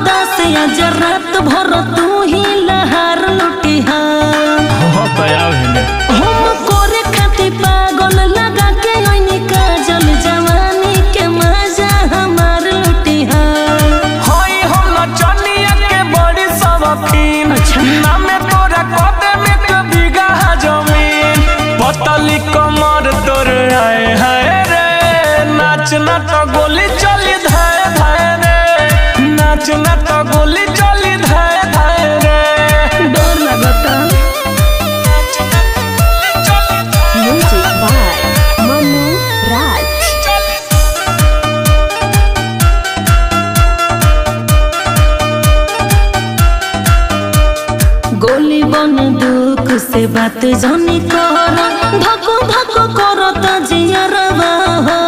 रात भर तू ही लहर लुटिहा हम कोरे खाती पागल लगा के ओइनी काजल जवानी के मजा हमार लुटिहा होई हम नचनिया के बड़ी शौकीन ना में तोरा कदे में के बीघा जमीन पतली कमर तोर आए हाय रे नाचना तो गोली चली धाय धाय रे नाचना तो गोली चली धाय धाय रे डर लगता Music by Manu Raj. गोली बंदूक से बात जानी कर भको भको करो त जियरवा हो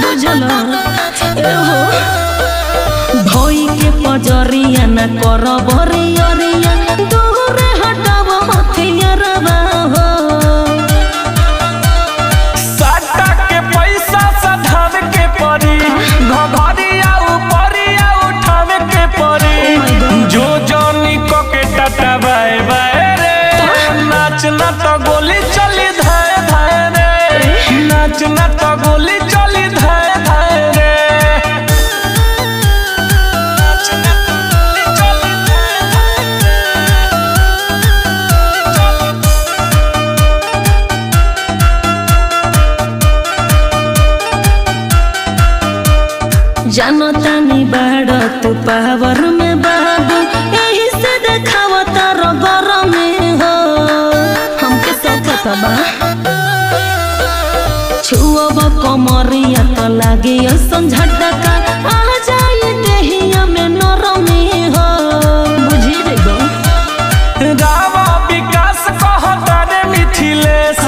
बुझल ए हो भई के पजरिया न कर बरियरिया दूर हटाव हथियारवा हो साटा के पैसा सधावे के परी घघरिया ऊपरिया उठावे के परी जो जानी को के टाटा बाय बाय रे नाचना तो गोली चली धाय धाय रे नाचना तो गोली चली धाय धाय रे नाचना तो गोली चली धाय धाय जानो तानी बाड़ तू पावर में बाबू यही से देखाव तारो गरम में हो हमके सब पता बा छुअब कमरिया तो लागे ऐसन झटका आ जाए देहिया में नरमी हो बुझी देबो रावा विकास कहता रे मिथिलेश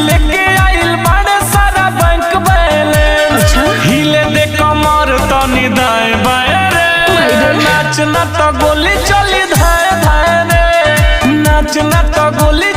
लेके आइल बड़े सारा बैंक बैलेंस हिले दे कमर तनी दाएं बाएं रे नाचना तो गोली चली धाय धाय रे नाचना तो गोली